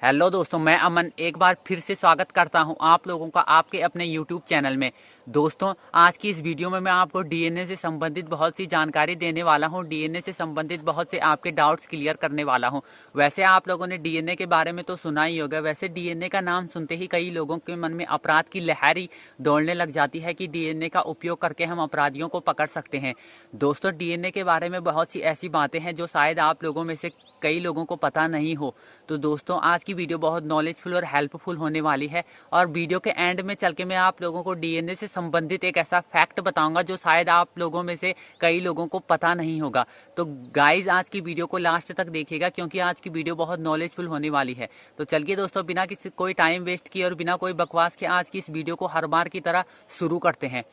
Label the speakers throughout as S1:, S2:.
S1: Hello दोस्तों, मैं अमन एक बार फिर से स्वागत करता हूं आप लोगों का आपके अपने यूट्यूब चैनल में। दोस्तों, आज की इस वीडियो में मैं आपको डीएनए से संबंधित बहुत सी जानकारी देने वाला हूं। डीएनए से संबंधित बहुत से आपके डाउट्स क्लियर करने वाला हूं। वैसे आप लोगों ने डीएनए के बारे में तो सुना ही होगा। वैसे डीएनए का नाम सुनते ही कई लोगों के मन में अपराध की लहर दौड़ने लग जाती है कि डीएनए का उपयोग करके हम अपराधियों को पकड़ सकते हैं। दोस्तों, डीएनए के बारे में बहुत सी ऐसी बातें हैं जो शायद आप लोगों में से कई लोगों को पता नहीं हो। तो दोस्तों, आज की वीडियो बहुत नॉलेजफुल और हेल्पफुल होने वाली है और वीडियो के एंड में चल के मैं आप लोगों को डीएनए से संबंधित एक ऐसा फैक्ट बताऊंगा जो शायद आप लोगों में से कई लोगों को पता नहीं होगा। तो गाइज, आज की वीडियो को लास्ट तक देखिएगा क्योंकि आज की वीडियो बहुत नॉलेजफुल होने वाली है। तो चलिए दोस्तों, बिना किसी कोई टाइम वेस्ट किए और बिना कोई बकवास के आज की इस वीडियो को हर बार की तरह शुरू करते हैं।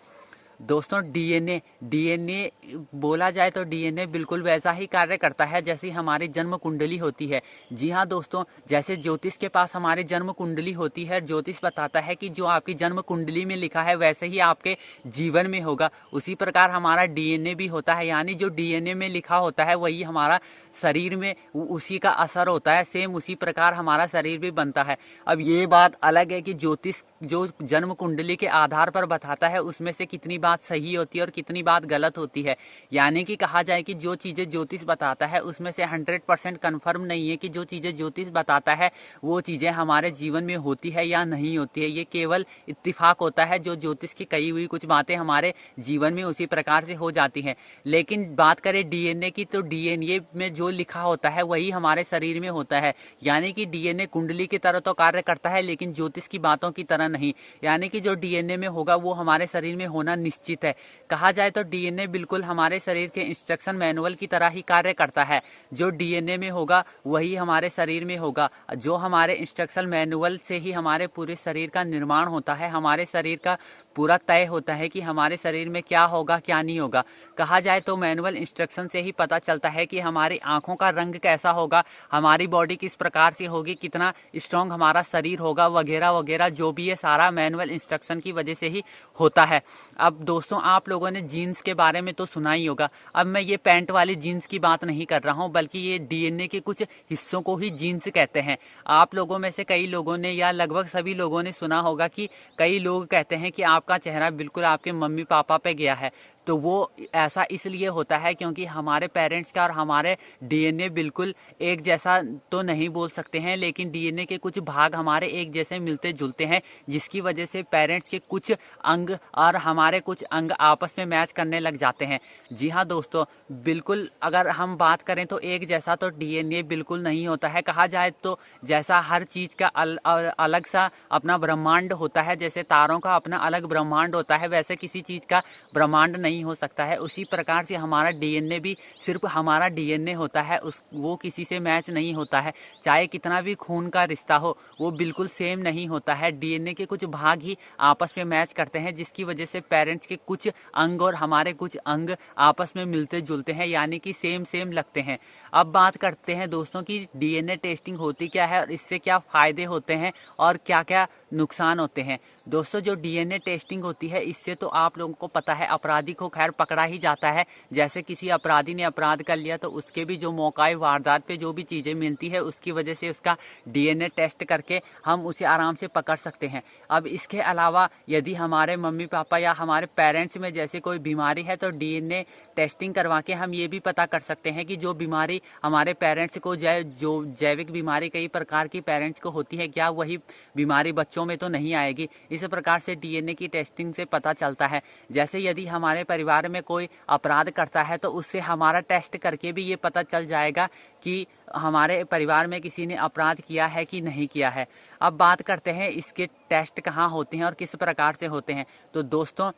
S1: दोस्तों, डीएनए बोला जाए तो डीएनए बिल्कुल वैसा ही कार्य करता है जैसी हमारी जन्म कुंडली होती है। जी हाँ दोस्तों, जैसे ज्योतिष के पास हमारी जन्म कुंडली होती है, ज्योतिष बताता है कि जो आपकी जन्म कुंडली में लिखा है वैसे ही आपके जीवन में होगा। उसी प्रकार हमारा डीएनए भी होता है, यानी जो डीएनए में लिखा होता है वही हमारा शरीर में उसी का असर होता है। सेम उसी प्रकार हमारा शरीर भी बनता है। अब ये बात अलग है कि ज्योतिष जो जन्म कुंडली के आधार पर बताता है उसमें से कितनी बात सही होती है और कितनी बात गलत होती है। यानी कि कहा जाए कि जो चीज़ें ज्योतिष बताता है उसमें से 100% कन्फर्म नहीं है कि जो चीज़ें ज्योतिष बताता है वो चीज़ें हमारे जीवन में होती है या नहीं होती है। ये केवल इत्तिफाक होता है, जो ज्योतिष की कही हुई कुछ बातें हमारे जीवन में उसी प्रकार से हो जाती हैं। लेकिन बात करें डीएनए की, तो डीएनए में जो लिखा होता है वही हमारे शरीर में होता है। यानी कि डीएनए कुंडली की तरह तो कार्य करता है लेकिन ज्योतिष की बातों की तरह नहीं। यानी कि जो डीएनए में होगा वो हमारे शरीर में होना निश्चित है। कहा जाए तो डीएनए बिल्कुल हमारे शरीर के इंस्ट्रक्शन मैनुअल की तरह ही कार्य करता है। जो डीएनए में होगा वही हमारे शरीर में होगा। जो हमारे इंस्ट्रक्शन मैनुअल से ही हमारे पूरे शरीर का निर्माण होता है। हमारे शरीर का पूरा तय होता है कि हमारे शरीर में क्या होगा क्या नहीं होगा। कहा जाए तो मैनुअल इंस्ट्रक्शन से ही पता चलता है कि हमारी आंखों का रंग कैसा होगा, हमारी बॉडी किस प्रकार से होगी, कितना स्ट्रांग हमारा शरीर होगा, वगैरह वगैरह। जो भी है सारा मैनुअल इंस्ट्रक्शन की वजह से ही होता है। अब दोस्तों, आप लोगों ने जीन्स के बारे में तो सुना ही होगा। अब मैं ये पैंट वाली जीन्स की बात नहीं कर रहा हूँ, बल्कि ये डीएनए के कुछ हिस्सों को ही जीन्स कहते हैं। आप लोगों में से कई लोगों ने या लगभग सभी लोगों ने सुना होगा कि कई लोग कहते हैं कि आपका चेहरा बिल्कुल आपके मम्मी पापा पे गया है। तो वो ऐसा इसलिए होता है क्योंकि हमारे पेरेंट्स का और हमारे डीएनए बिल्कुल एक जैसा तो नहीं बोल सकते हैं, लेकिन डीएनए के कुछ भाग हमारे एक जैसे मिलते जुलते हैं, जिसकी वजह से पेरेंट्स के कुछ अंग और हमारे कुछ अंग आपस में मैच करने लग जाते हैं। जी हाँ दोस्तों, बिल्कुल अगर हम बात करें तो एक जैसा तो डीएनए बिल्कुल नहीं होता है। कहा जाए तो जैसा हर चीज़ का अलग सा अपना ब्रह्मांड होता है, जैसे तारों का अपना अलग ब्रह्मांड होता है, वैसे किसी चीज़ का ब्रह्मांड नहीं हो सकता है। उसी प्रकार से हमारा डीएनए भी सिर्फ हमारा डीएनए होता है, वो किसी से मैच नहीं होता है। चाहे कितना भी खून का रिश्ता हो, वो बिल्कुल सेम नहीं होता है। डीएनए के कुछ भाग ही आपस में मैच करते हैं, जिसकी वजह से पेरेंट्स के कुछ अंग और हमारे कुछ अंग आपस में मिलते जुलते हैं, यानी कि सेम सेम लगते हैं। अब बात करते हैं दोस्तों की डीएनए टेस्टिंग होती क्या है और इससे क्या फ़ायदे होते हैं और क्या क्या नुकसान होते हैं। दोस्तों, जो डीएनए टेस्टिंग होती है इससे तो आप लोगों को पता है अपराधी को खैर पकड़ा ही जाता है। जैसे किसी अपराधी ने अपराध कर लिया तो उसके भी जो मौका वारदात पे जो भी चीज़ें मिलती है उसकी वजह से उसका डीएनए टेस्ट करके हम उसे आराम से पकड़ सकते हैं। अब इसके अलावा यदि हमारे मम्मी पापा या हमारे पेरेंट्स में जैसे कोई बीमारी है तो डीएनए टेस्टिंग करवा के हम ये भी पता कर सकते हैं कि जो बीमारी हमारे पेरेंट्स को जो जैविक बीमारी कई प्रकार की पेरेंट्स को होती है, क्या वही बीमारी बच्चों में तो नहीं आएगी। इस प्रकार से डीएनए की टेस्टिंग से पता चलता है। जैसे यदि हमारे परिवार में कोई अपराध करता है तो उससे हमारा टेस्ट करके भी ये पता चल जाएगा कि हमारे परिवार में किसी ने अपराध किया है कि नहीं किया है। अब बात करते हैं इसके टेस्ट कहाँ होते हैं और किस प्रकार से होते हैं। तो दोस्तों,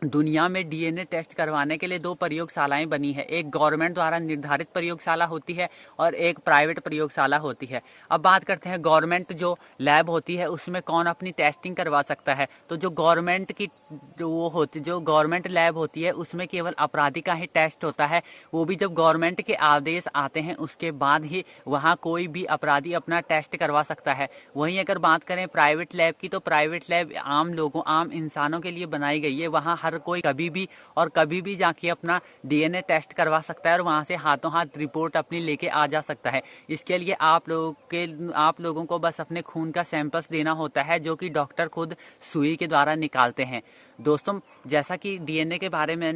S1: दुनिया में डीएनए टेस्ट करवाने के लिए दो प्रयोगशालाएं बनी है। एक गवर्नमेंट द्वारा निर्धारित प्रयोगशाला होती है और एक प्राइवेट प्रयोगशाला होती है। अब बात करते हैं गवर्नमेंट जो लैब होती है उसमें कौन अपनी टेस्टिंग करवा सकता है। तो जो गवर्नमेंट की जो गवर्नमेंट लैब होती है उसमें केवल अपराधी का ही टेस्ट होता है। वो भी जब गवर्नमेंट के आदेश आते हैं उसके बाद ही वहाँ कोई भी अपराधी अपना टेस्ट करवा सकता है। वहीं अगर बात करें प्राइवेट लैब की, तो प्राइवेट लैब आम लोगों आम इंसानों के लिए बनाई गई है। वहाँ हर हर कोई कभी भी और कभी भी जाके अपना डीएनए टेस्ट करवा सकता है और वहाँ से हाथों हाथ रिपोर्ट अपनी लेके आ जा सकता है। इसके लिए आप लोगों को बस अपने खून का सैंपल्स देना होता है, जो कि डॉक्टर खुद सुई के द्वारा निकालते हैं। दोस्तों, जैसा कि डीएनए के बारे में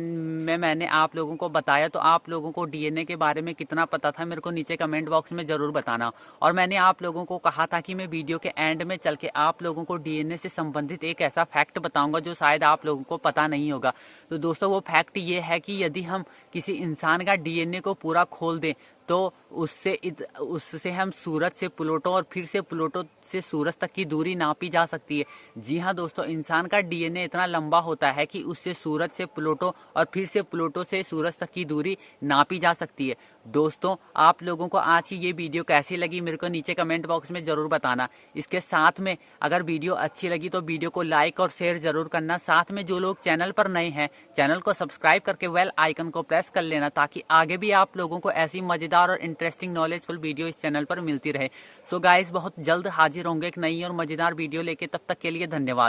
S1: मैंने आप लोगों को बताया, तो आप लोगों को डीएनए के बारे में कितना पता था मेरे को नीचे कमेंट बॉक्स में ज़रूर बताना। और मैंने आप लोगों को कहा था कि मैं वीडियो के एंड में चल के आप लोगों को डीएनए से संबंधित एक ऐसा फैक्ट बताऊंगा जो शायद आप लोगों को पता नहीं होगा। तो दोस्तों, वो फैक्ट ये है कि यदि हम किसी इंसान का डीएनए को पूरा खोल दें तो उससे हम सूरज से प्लूटो और फिर से प्लूटो से सूरज तक की दूरी नापी जा सकती है। जी हाँ दोस्तों, इंसान का डीएनए इतना लंबा होता है कि उससे सूरज से प्लूटो और फिर से प्लूटो से सूरज तक की दूरी नापी जा सकती है। दोस्तों, आप लोगों को आज की ये वीडियो कैसी लगी मेरे को नीचे कमेंट बॉक्स में ज़रूर बताना। इसके साथ में अगर वीडियो अच्छी लगी तो वीडियो को लाइक और शेयर ज़रूर करना। साथ में जो लोग चैनल पर नए हैं, चैनल को सब्सक्राइब करके बेल आइकन को प्रेस कर लेना, ताकि आगे भी आप लोगों को ऐसी मज़ेदार और इंटरेस्टिंग नॉलेजफुल वीडियो इस चैनल पर मिलती रहे। सो गाइस, बहुत जल्द हाजिर होंगे एक नई और मज़ेदार वीडियो लेके। तब तक के लिए धन्यवाद।